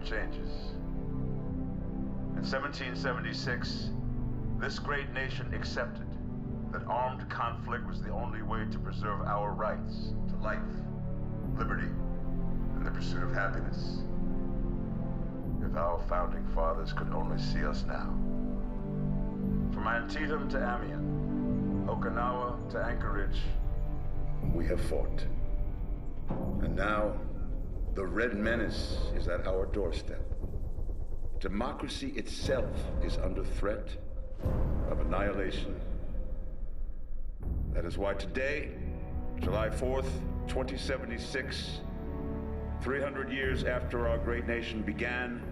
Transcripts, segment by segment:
changes. In 1776, this great nation accepted that armed conflict was the only way to preserve our rights to life, liberty, and the pursuit of happiness. If our founding fathers could only see us now. From Antietam to Amiens, Okinawa to Anchorage, we have fought. And now, the Red Menace is at our doorstep. Democracy itself is under threat of annihilation. That is why today, July 4th, 2076, 300 years after our great nation began,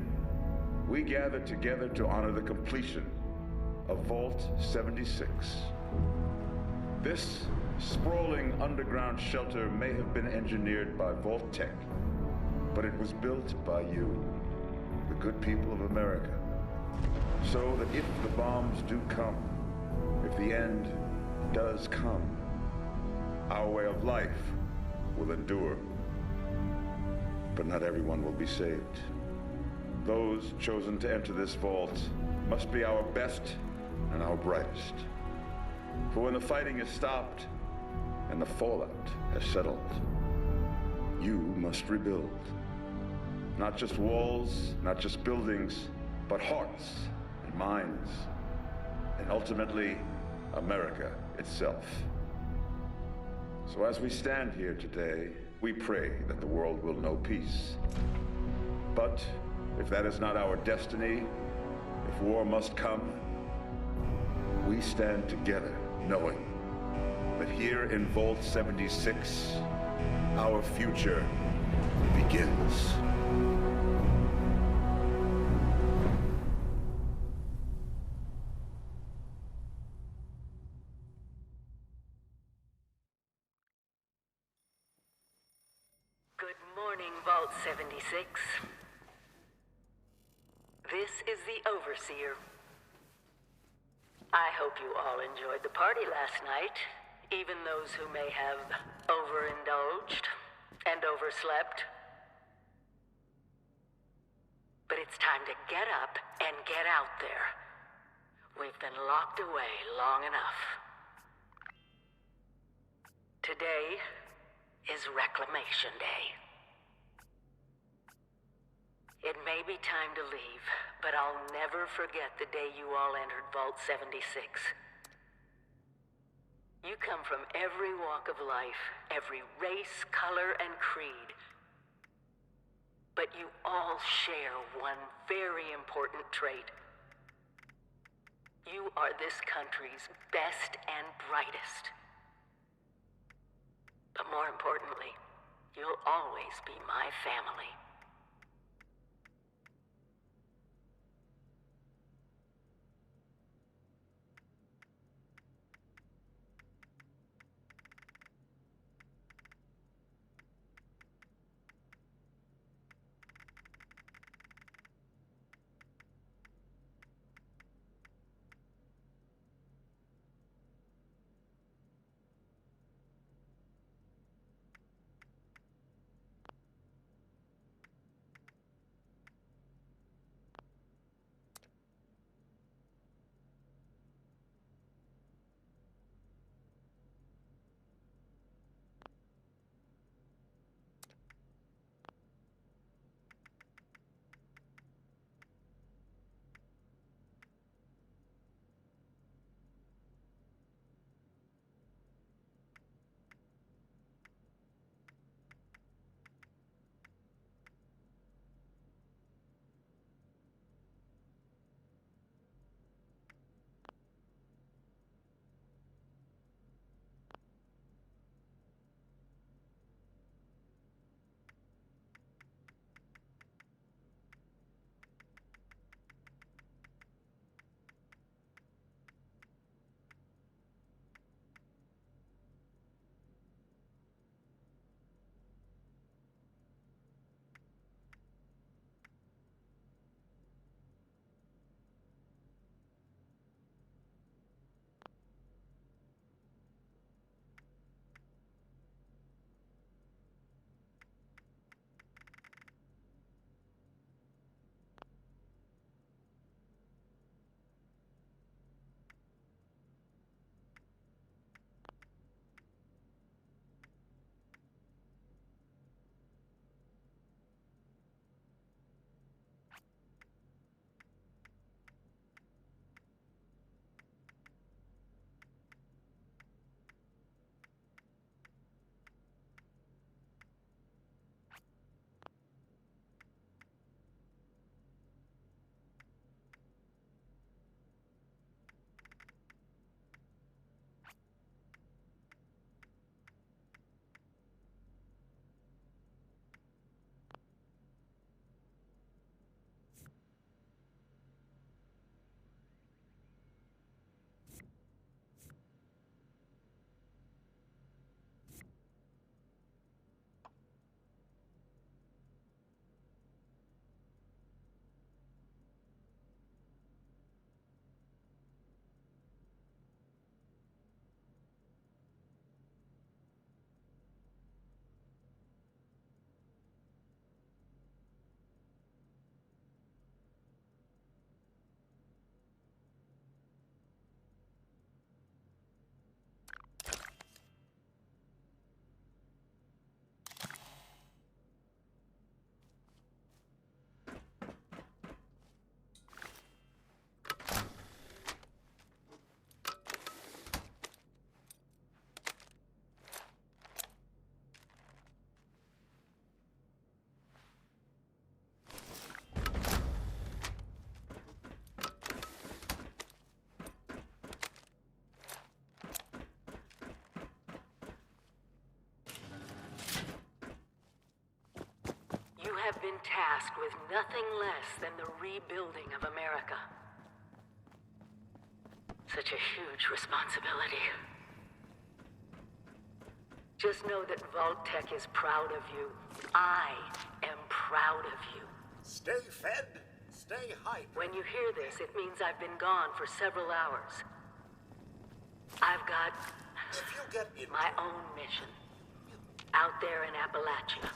we gather together to honor the completion of Vault 76. This sprawling underground shelter may have been engineered by Vault-Tec, but it was built by you, the good people of America, so that if the bombs do come, if the end does come, our way of life will endure. But not everyone will be saved. Those chosen to enter this vault must be our best and our brightest. For when the fighting is stopped and the fallout has settled, you must rebuild. Not just walls, not just buildings, but hearts and minds, and ultimately, America itself. So as we stand here today, we pray that the world will know peace. But if that is not our destiny, if war must come, we stand together knowing that here in Vault 76, our future begins. Good morning, Vault 76. This is the Overseer. I hope you all enjoyed the party last night, even those who may have overindulged and overslept. But it's time to get up and get out there. We've been locked away long enough. Today is Reclamation Day. It may be time to leave, but I'll never forget the day you all entered Vault 76. You come from every walk of life, every race, color, and creed. But you all share one very important trait. You are this country's best and brightest. But more importantly, you'll always be my family. have been tasked with nothing less than the rebuilding of America. Such a huge responsibility. Just know that Vault-Tec is proud of you. I am proud of you. Stay fed, stay hyped. When you hear this, it means I've been gone for several hours. I've got If you get in my own mission out there in Appalachia.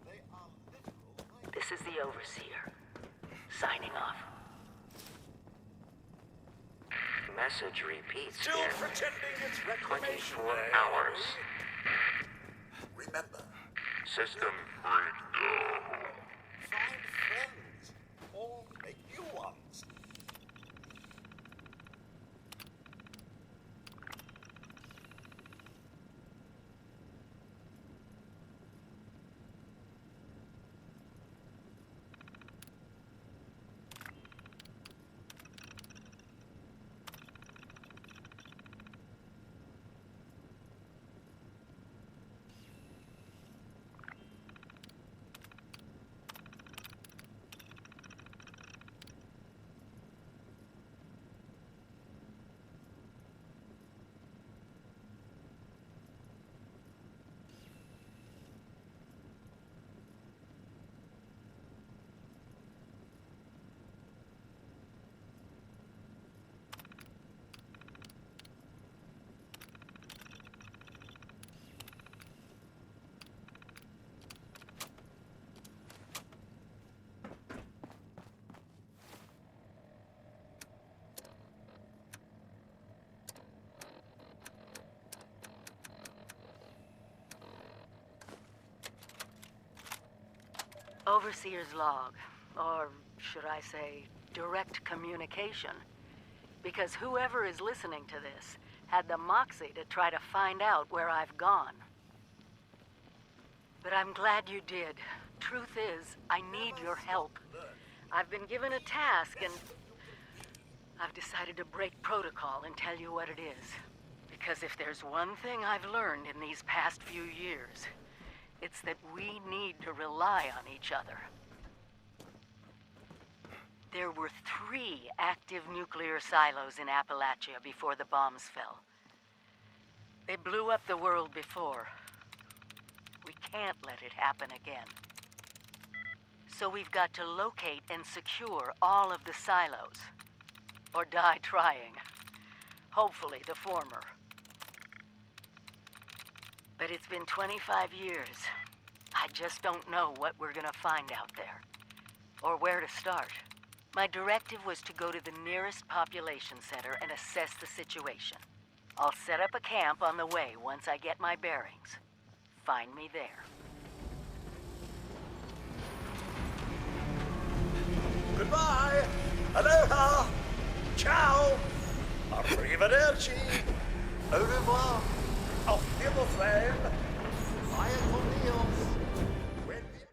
they are literal. This is the Overseer, signing off. Message repeats Still in pretending it's reclamation 24 day, hours. are we? Remember, System breakdown. find friends. Or make new ones. Overseer's log, or should I say, direct communication. Because whoever is listening to this had the moxie to try to find out where I've gone. But I'm glad you did. Truth is, I need your help. I've been given a task and I've decided to break protocol and tell you what it is. Because if there's one thing I've learned in these past few years, it's that we need to rely on each other. There were 3 active nuclear silos in Appalachia before the bombs fell. They blew up the world before. We can't let it happen again. So we've got to locate and secure all of the silos. Or die trying. Hopefully the former. But it's been 25 years. I just don't know what we're gonna find out there. Or where to start. My directive was to go to the nearest population center and assess the situation. I'll set up a camp on the way once I get my bearings. Find me there. Goodbye. Aloha. Ciao. Arrivederci. Au revoir. Auf Wiedersehen. Via Cornelius. When the...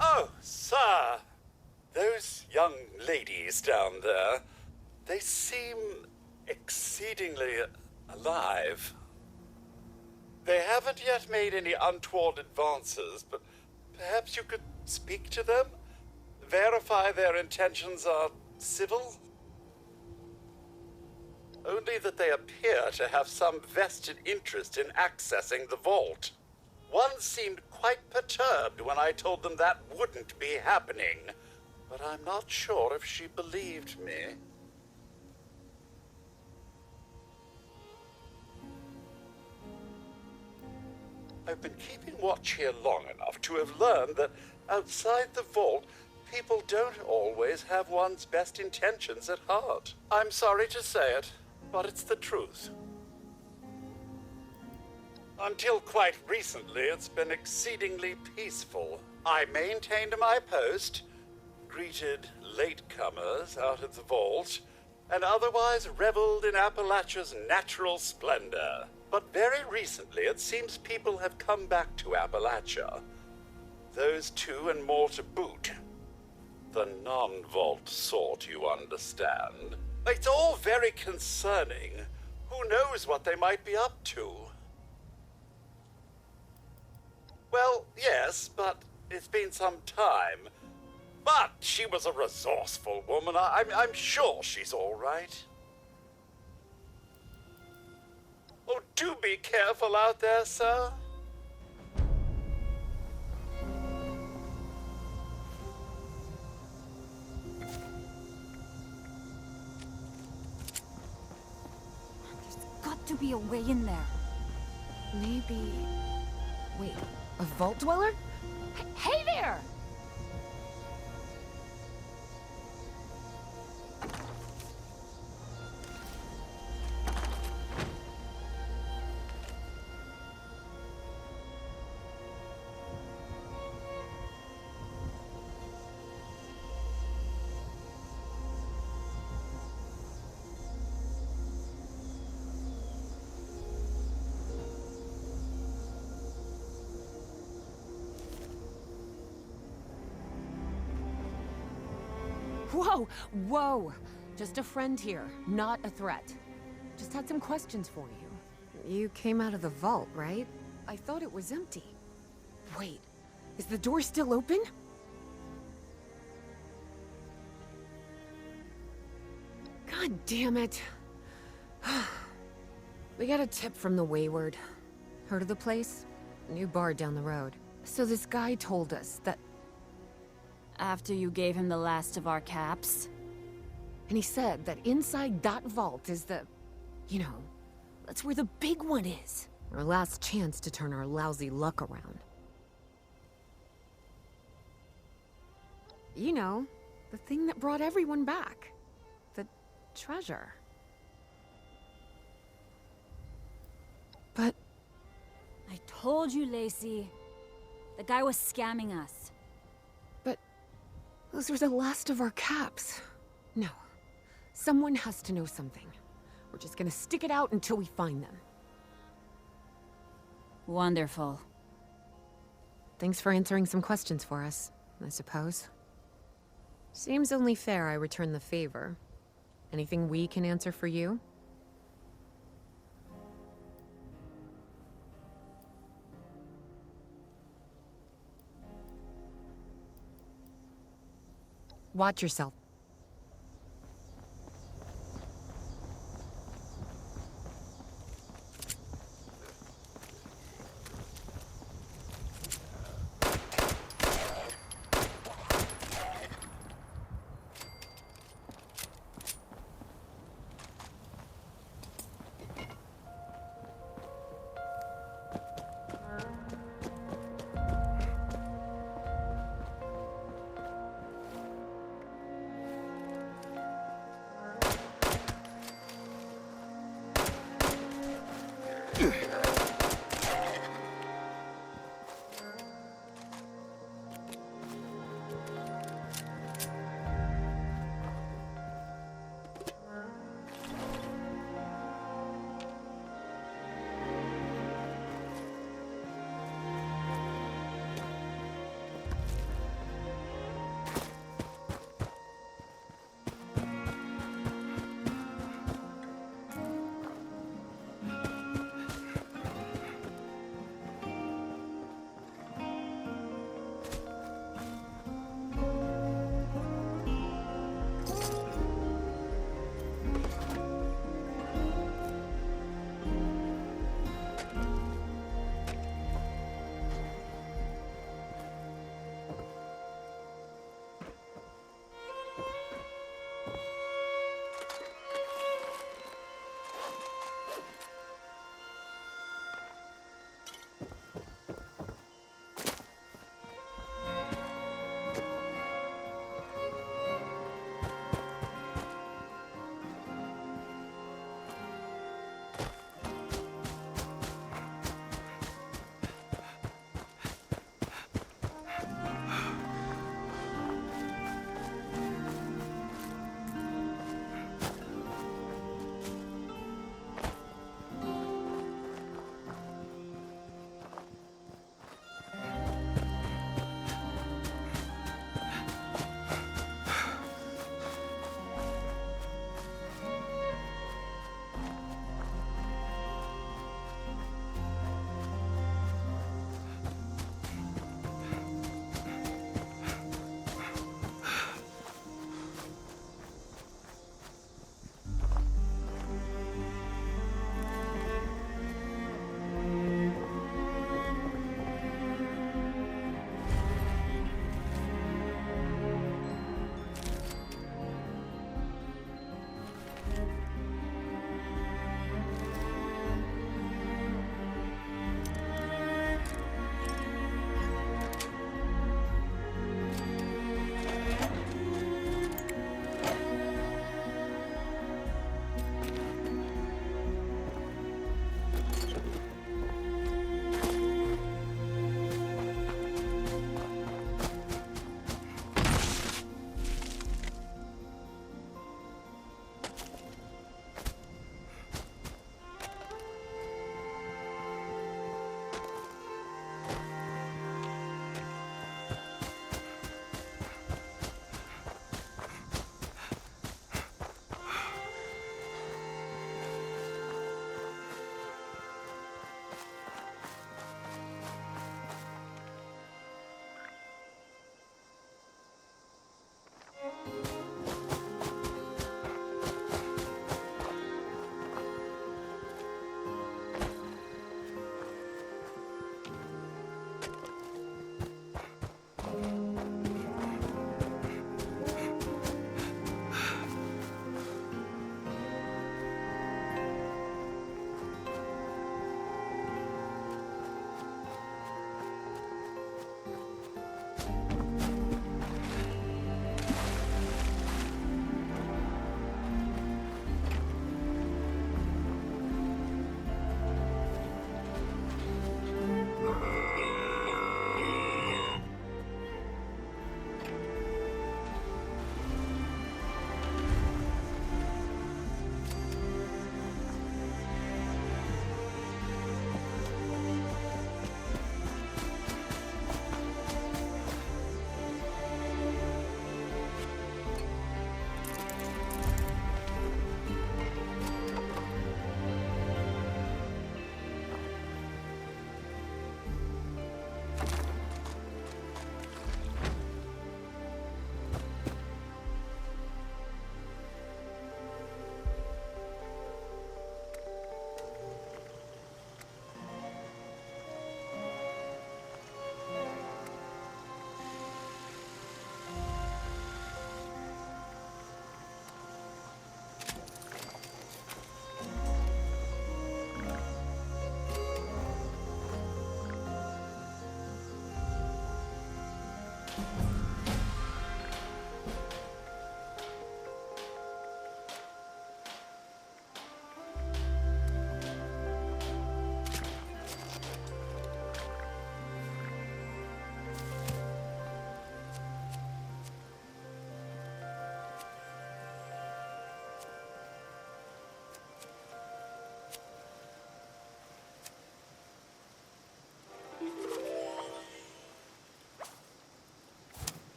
Oh, sir, those young ladies down there, they seem exceedingly alive. They haven't yet made any untoward advances, but perhaps you could speak to them? Verify their intentions are civil? Only that they appear to have some vested interest in accessing the vault. One seemed quite perturbed when I told them that wouldn't be happening. but I'm not sure if she believed me. I've been keeping watch here long enough to have learned that outside the vault, people don't always have one's best intentions at heart. I'm sorry to say it, but it's the truth. Until quite recently, it's been exceedingly peaceful. I maintained my post, greeted latecomers out of the vault, and otherwise reveled in Appalachia's natural splendor. But very recently, it seems people have come back to Appalachia. Those two and more to boot. The non-vault sort, you understand. It's all very concerning. Who knows what they might be up to? Well, yes, but it's been some time. But she was a resourceful woman. I'm sure she's all right. Oh, do be careful out there, sir. There's got to be a way in there. Maybe... Wait, a vault dweller? Hey there! Whoa! Whoa! Just a friend here, not a threat. Just had some questions for you. You came out of the vault, right? I thought it was empty. Wait, is the door still open? God damn it. We got a tip from the Wayward. Heard of the place? New bar down the road. So this guy told us that after you gave him the last of our caps. And he said that inside that vault is the... You know, that's where the big one is. Our last chance to turn our lousy luck around. You know, the thing that brought everyone back. The treasure. But... I told you, Lacey. The guy was scamming us. Those are the last of our caps. No. Someone has to know something. We're just gonna stick it out until we find them. Wonderful. Thanks for answering some questions for us, I suppose. Seems only fair I return the favor. Anything we can answer for you? Watch yourself.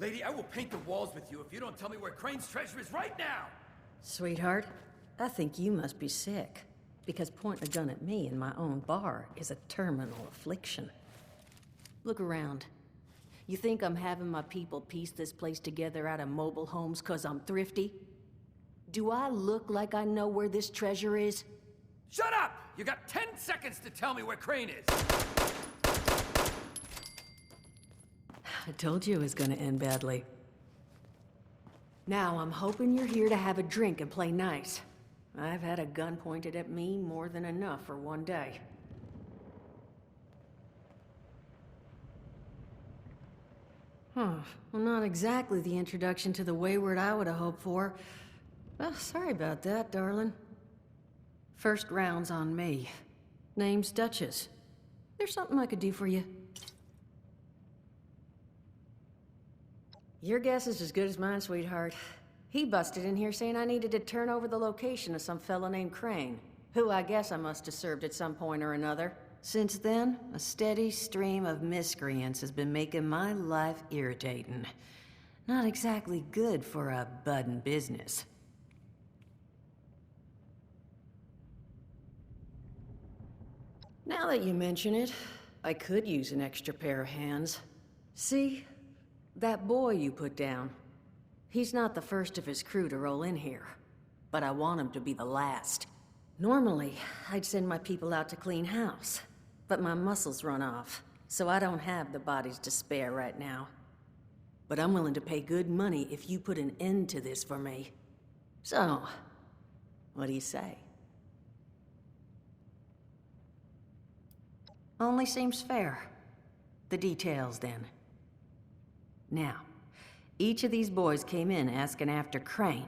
Lady, I will paint the walls with you if you don't tell me where Crane's treasure is right now! Sweetheart, I think you must be sick. Because pointing a gun at me in my own bar is a terminal affliction. Look around. You think I'm having my people piece this place together out of mobile homes 'cause I'm thrifty? Do I look like I know where this treasure is? Shut up! You got 10 seconds to tell me where Crane is! I told you it was gonna end badly. Now I'm hoping you're here to have a drink and play nice. I've had a gun pointed at me more than enough for one day. Huh. Well, not exactly the introduction to the Wayward I would have hoped for. Well, sorry about that, darling. First round's on me. Name's Duchess. There's something I could do for you. Your guess is as good as mine, sweetheart. He busted in here saying I needed to turn over the location of some fellow named Crane, who I guess I must have served at some point or another. Since then, a steady stream of miscreants has been making my life irritating. Not exactly good for a budding business. Now that you mention it, I could use an extra pair of hands. See? That boy you put down. He's not the first of his crew to roll in here. But I want him to be the last. Normally, I'd send my people out to clean house. But my muscles run off, so I don't have the bodies to spare right now. But I'm willing to pay good money if you put an end to this for me. So, what do you say? Only seems fair. The details, then. Now, each of these boys came in asking after Crane.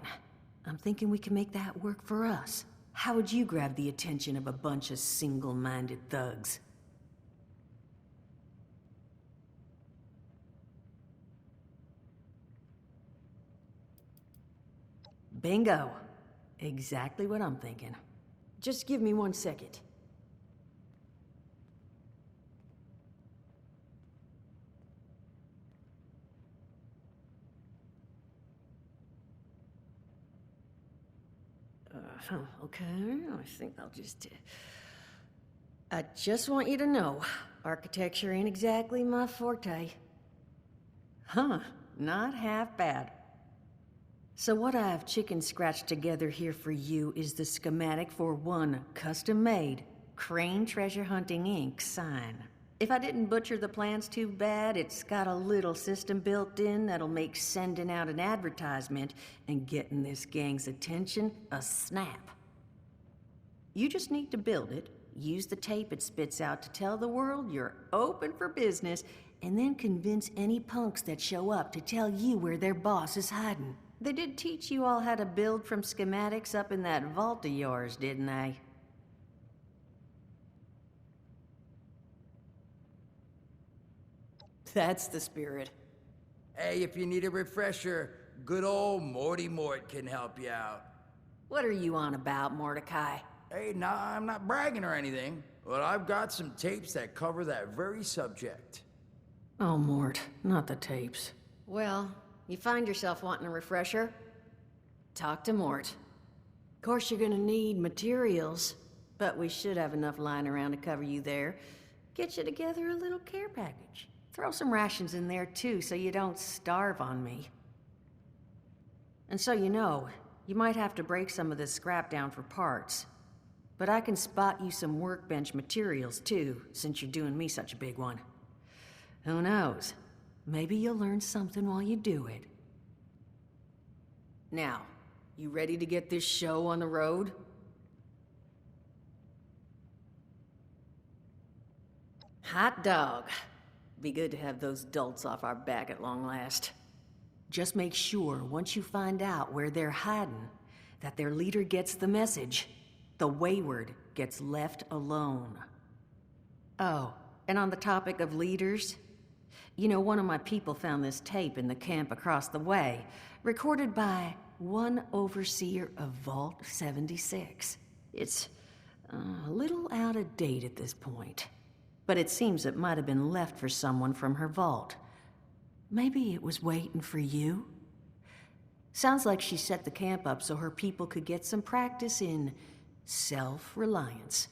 I'm thinking we can make that work for us. How would you grab the attention of a bunch of single-minded thugs? Bingo. Exactly what I'm thinking. Just give me 1 second. Okay, I think I'll just... I just want you to know, architecture ain't exactly my forte. Huh, not half bad. So what I've chicken scratched together here for you is the schematic for one custom-made Crane Treasure Hunting Inc. sign. If I didn't butcher the plans too bad, it's got a little system built in that'll make sending out an advertisement and getting this gang's attention a snap. You just need to build it, use the tape it spits out to tell the world you're open for business, and then convince any punks that show up to tell you where their boss is hiding. They did teach you all how to build from schematics up in that vault of yours, didn't they? That's the spirit. Hey, if you need a refresher, good old Morty Mort can help you out. What are you on about, Mordecai? Hey, nah, I'm not bragging or anything, but I've got some tapes that cover that very subject. Oh, Mort, not the tapes. Well, you find yourself wanting a refresher? Talk to Mort. Of course you're gonna need materials, but we should have enough lying around to cover you there. Get you together a little care package. Throw some rations in there too, so you don't starve on me. And so you know, you might have to break some of this scrap down for parts. But I can spot you some workbench materials too, since you're doing me such a big one. Who knows? Maybe you'll learn something while you do it. Now, you ready to get this show on the road? Hot dog. Be good to have those dolts off our back at long last. Just make sure, once you find out where they're hiding, that their leader gets the message. The wayward gets left alone. Oh, and on the topic of leaders, you know, one of my people found this tape in the camp across the way, recorded by one overseer of Vault 76. It's a little out of date at this point, but it seems it might have been left for someone from her vault. Maybe it was waiting for you? Sounds like she set the camp up so her people could get some practice in self-reliance.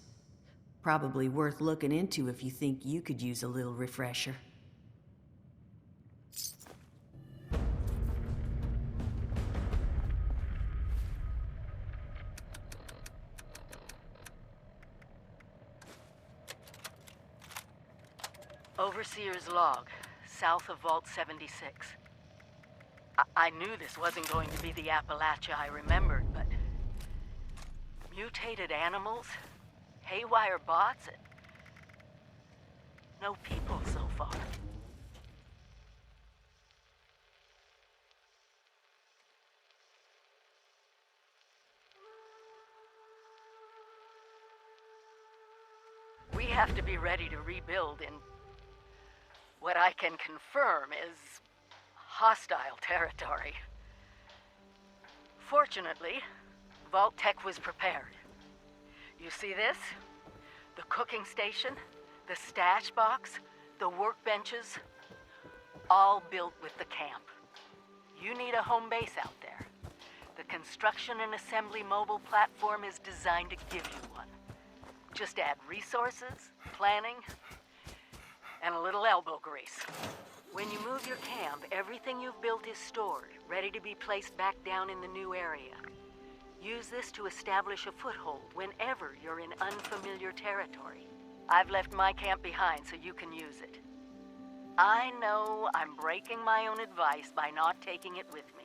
Probably worth looking into if you think you could use a little refresher. Overseer's log, south of Vault 76. I knew this wasn't going to be the Appalachia I remembered, but... mutated animals? Haywire bots? No people so far. We have to be ready to rebuild in what I can confirm is hostile territory. Fortunately, Vault-Tec was prepared. You see this? The cooking station, the stash box, the workbenches, all built with the camp. You need a home base out there. The construction and assembly mobile platform is designed to give you one. Just add resources, planning, and a little elbow grease. When you move your camp, everything you've built is stored, ready to be placed back down in the new area. Use this to establish a foothold whenever you're in unfamiliar territory. I've left my camp behind so you can use it. I know I'm breaking my own advice by not taking it with me.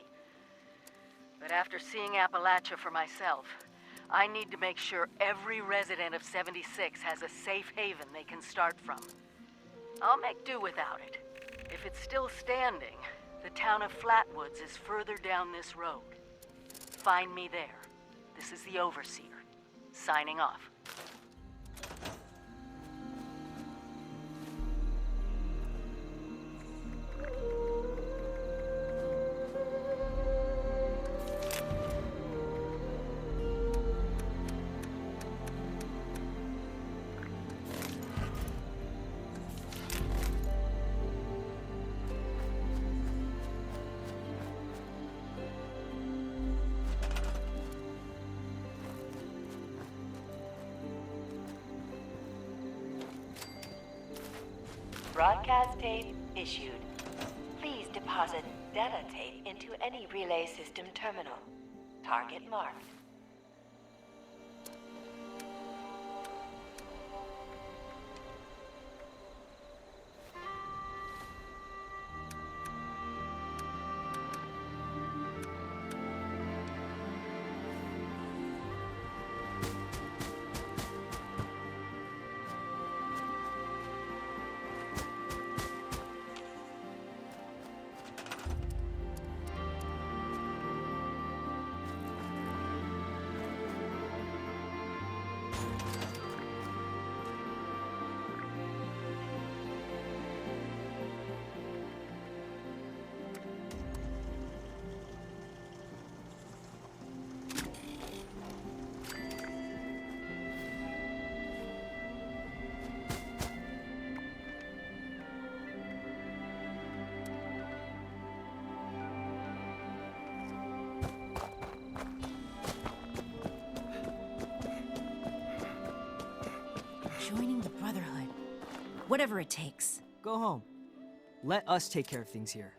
But after seeing Appalachia for myself, I need to make sure every resident of 76 has a safe haven they can start from. I'll make do without it. If it's still standing, the town of Flatwoods is further down this road. Find me there. This is the Overseer, signing off. Broadcast tape issued. Please deposit data tape into any relay system terminal. Target marked. Joining the Brotherhood. Whatever it takes. Go home. Let us take care of things here.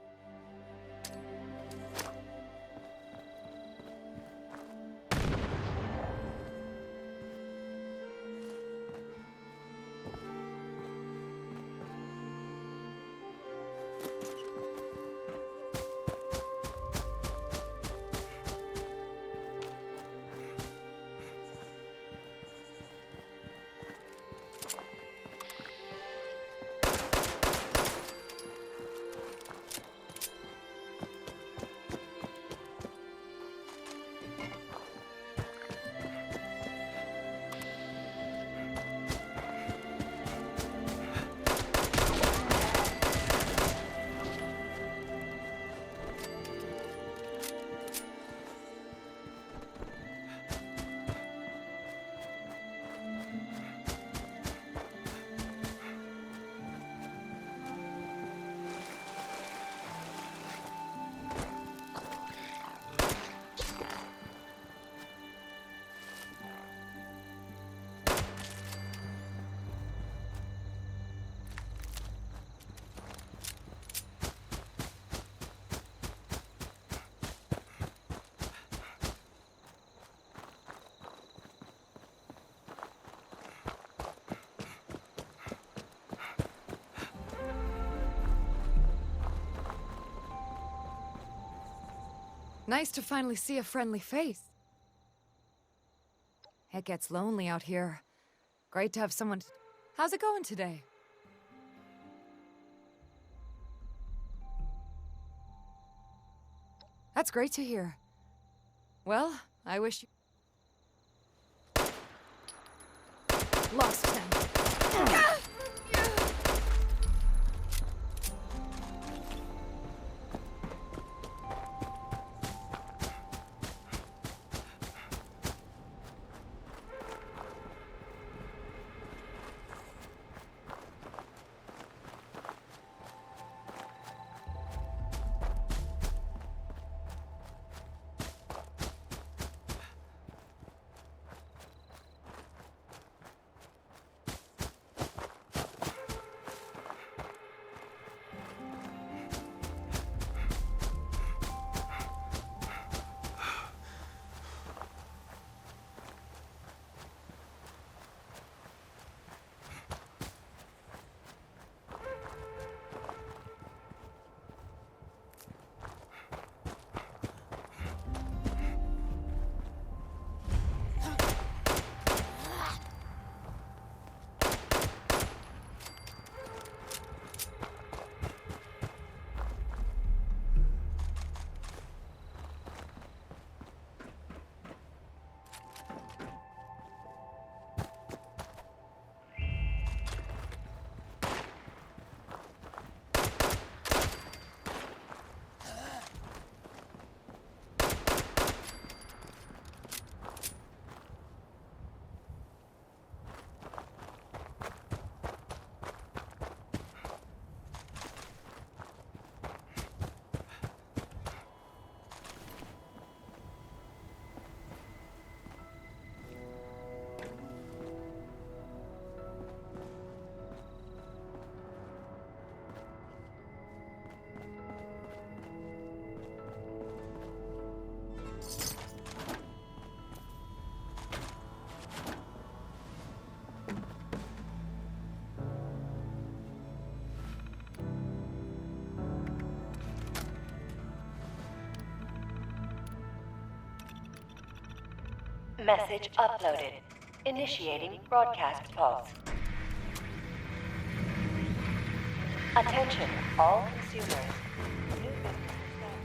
Nice to finally see a friendly face. It gets lonely out here. Great to have someone. How's it going today? That's great to hear. Well, I wish you... Lost him. Message uploaded. Initiating broadcast pulse. Attention, all consumers. New business started.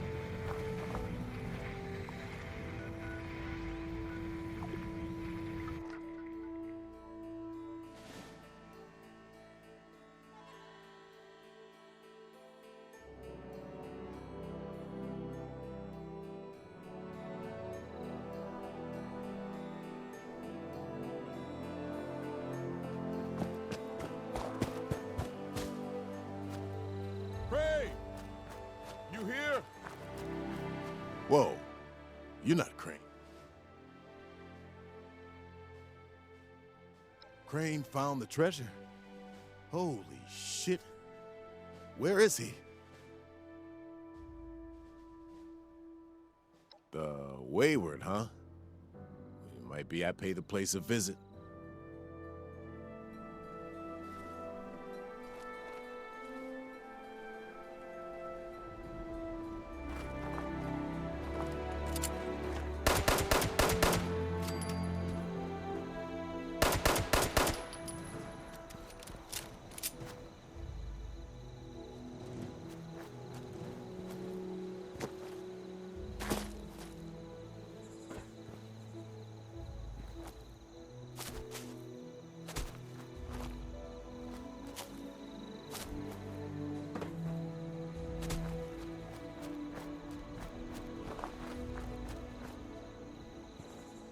Whoa, you're not Crane. Crane found the treasure? Holy shit. Where is he? The Wayward, huh? It might be I pay the place a visit.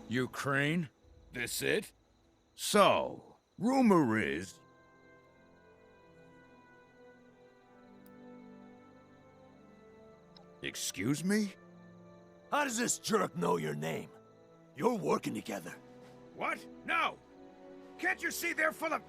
You Crane? This it? So, rumor is... Excuse me? How does this jerk know your name? You're working together. What? No! Can't you see they're full of...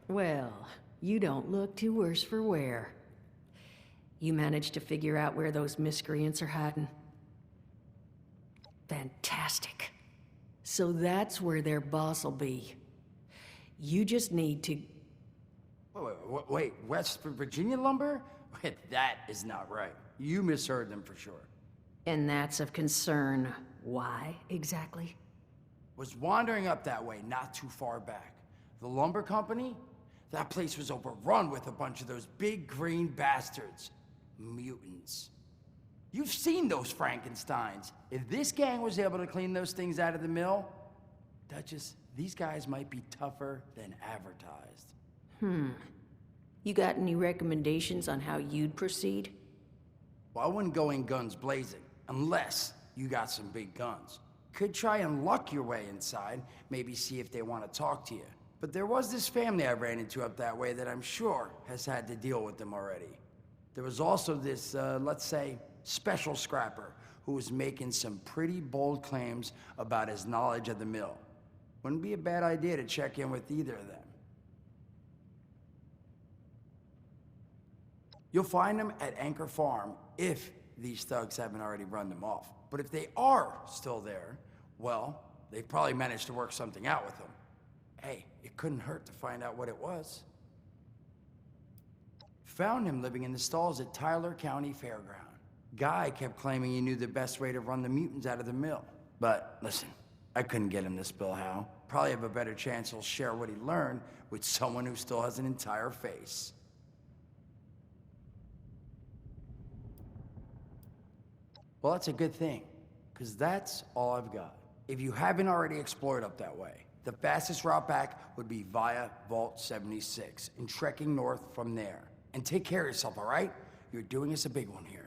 Well, you don't look too worse for wear. You managed to figure out where those miscreants are hiding? Fantastic. So that's where their boss will be. You just need to... Wait, West Virginia lumber? Wait, that is not right. You misheard them for sure. And that's of concern. Why, exactly? Was wandering up that way not too far back. The lumber company? That place was overrun with a bunch of those big green bastards. Mutants. You've seen those Frankensteins. If this gang was able to clean those things out of the mill, Duchess, these guys might be tougher than advertised. You got any recommendations on how you'd proceed? Well, I wouldn't go in guns blazing, unless you got some big guns. Could try and luck your way inside, maybe see if they want to talk to you. But there was this family I ran into up that way that I'm sure has had to deal with them already. There was also this, let's say, special scrapper who was making some pretty bold claims about his knowledge of the mill. Wouldn't be a bad idea to check in with either of them. You'll find them at Anchor Farm if these thugs haven't already run them off. But if they are still there, well, they've probably managed to work something out with them. Hey, it couldn't hurt to find out what it was. Found him living in the stalls at Tyler County Fairground. Guy kept claiming he knew the best way to run the mutants out of the mill. But listen, I couldn't get him to spill how. Probably have a better chance he'll share what he learned with someone who still has an entire face. Well, that's a good thing, because that's all I've got. If you haven't already explored up that way, the fastest route back would be via Vault 76 and trekking north from there. And take care of yourself, all right? You're doing us a big one here.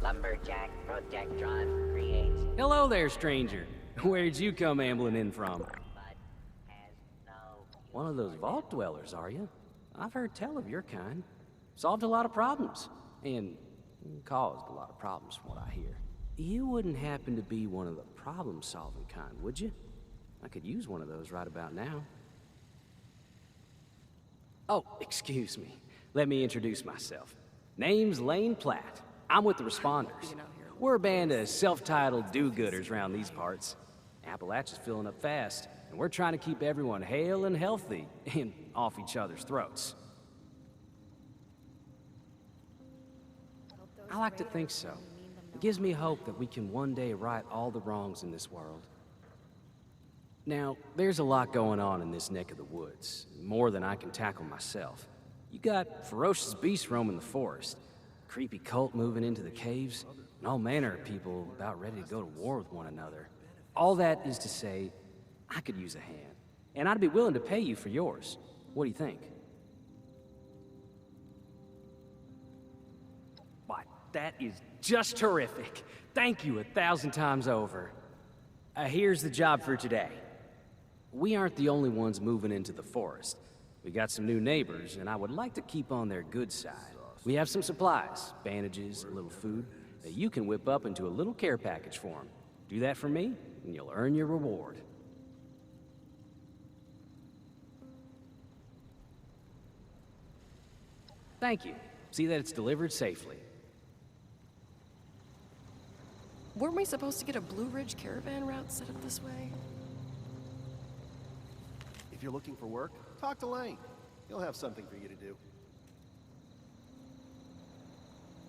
Lumberjack Protectron creates. Hello there, stranger. Where'd you come ambling in from? One of those vault dwellers, are you? I've heard tell of your kind. Solved a lot of problems. And caused a lot of problems from what I hear. You wouldn't happen to be one of the problem-solving kind, would you? I could use one of those right about now. Oh, excuse me. Let me introduce myself. Name's Lane Platt. I'm with the Responders. We're a band of self-titled do-gooders around these parts. Appalachia's filling up fast, and we're trying to keep everyone hale and healthy and off each other's throats. I like to think so. It gives me hope that we can one day right all the wrongs in this world. Now, there's a lot going on in this neck of the woods, more than I can tackle myself. You got ferocious beasts roaming the forest, creepy cult moving into the caves, and all manner of people about ready to go to war with one another. All that is to say, I could use a hand, and I'd be willing to pay you for yours. What do you think? Why, that is Just terrific. Thank you 1,000 times over. Here's the job for today. We aren't the only ones moving into the forest. We got some new neighbors, and I would like to keep on their good side. We have some supplies, bandages, a little food, that you can whip up into a little care package for them. Do that for me, and you'll earn your reward. Thank you. See that it's delivered safely. Weren't we supposed to get a Blue Ridge caravan route set up this way? If you're looking for work, talk to Lane. He'll have something for you to do.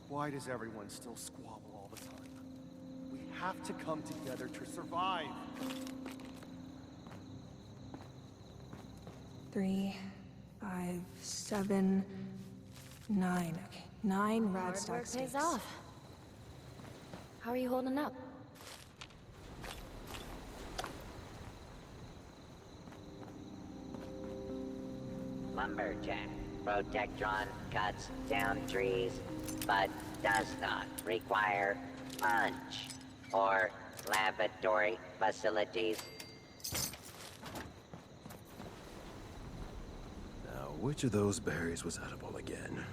Why does everyone still squabble all the time? We have to come together to survive. 3, 5, 7, 9. Okay, 9 Hard work Radstock pays steaks. off. How are you holding up? Lumberjack. Protectron cuts down trees, but does not require punch or laboratory facilities. Now, which of those berries was edible again?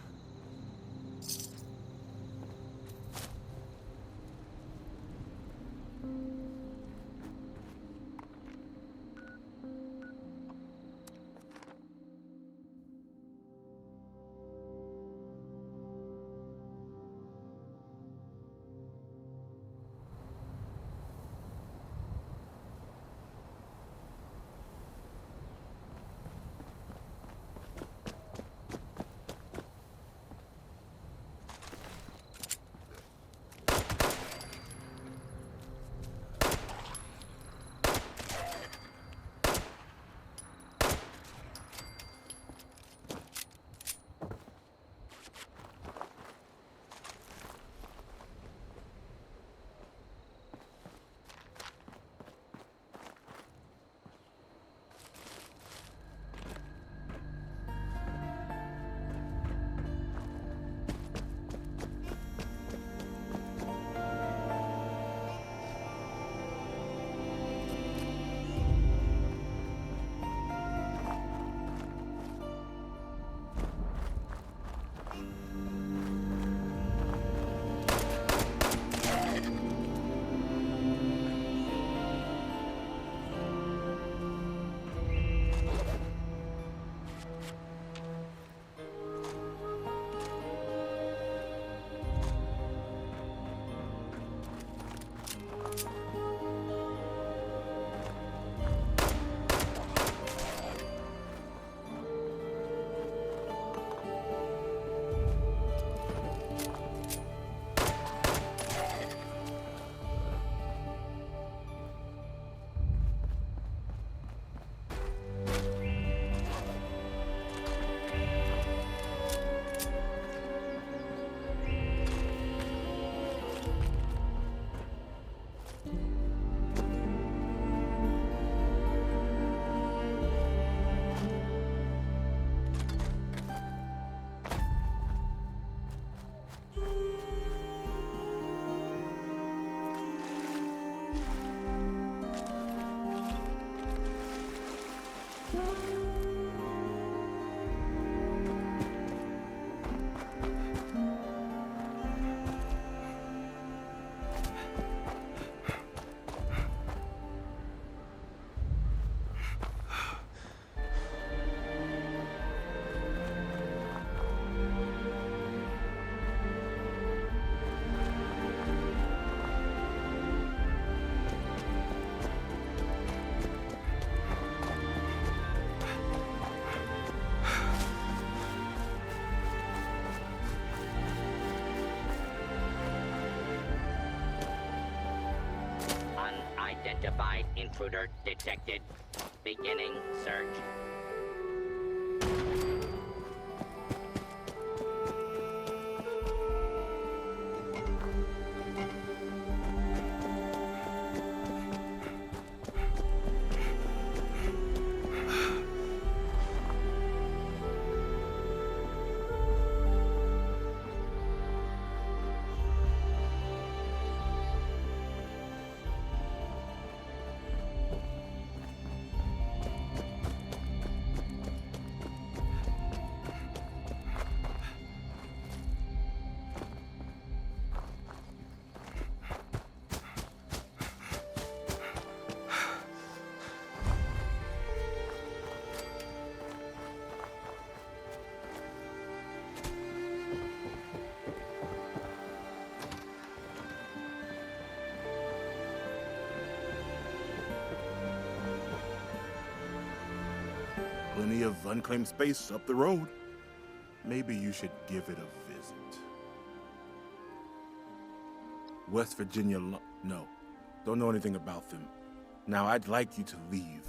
Unidentified intruder detected. Beginning search. plenty of unclaimed space up the road. Maybe you should give it a visit. West Virginia no. Don't know anything about them. Now, I'd like you to leave.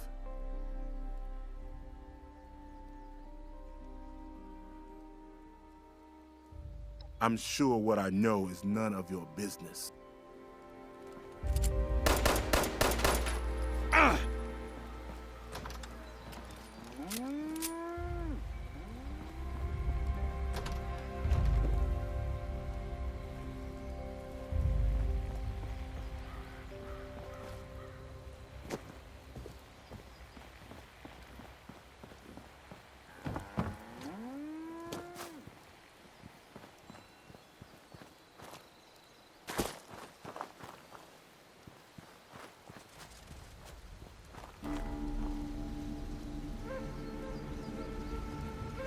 I'm sure what I know is none of your business.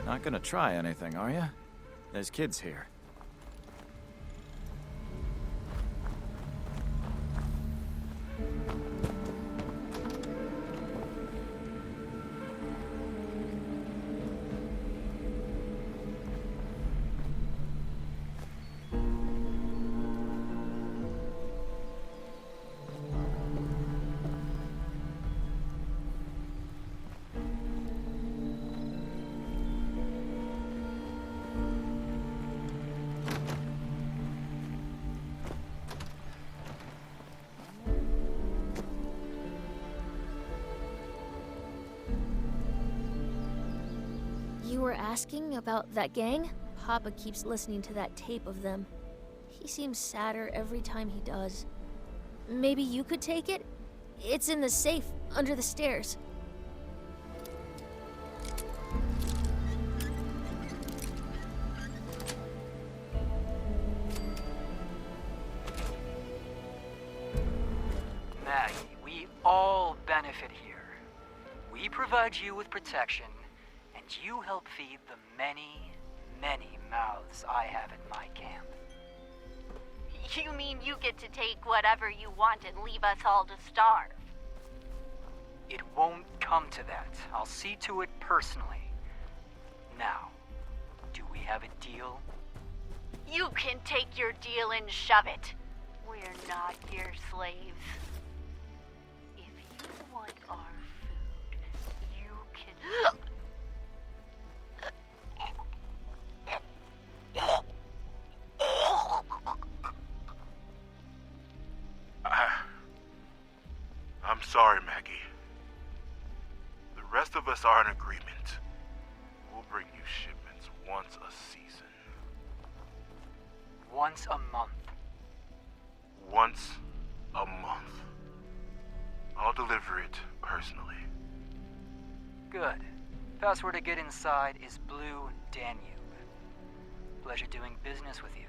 Not gonna try anything, are you? There's kids here. You were asking about that gang? Papa keeps listening to that tape of them. He seems sadder every time he does. Maybe you could take it? It's in the safe, under the stairs. Maggie, we all benefit here. We provide you with protection, and you help feed the many, many mouths I have at my camp. You mean you get to take whatever you want and leave us all to starve? It won't come to that. I'll see to it personally. Now, do we have a deal? You can take your deal and shove it. We're not your slaves. If you want our food, you can... I'm sorry, Maggie. The rest of us are in agreement. We'll bring you shipments once a season. Once a month. Once a month. I'll deliver it personally. Good. Password to get inside is Blue Danube. Pleasure doing business with you.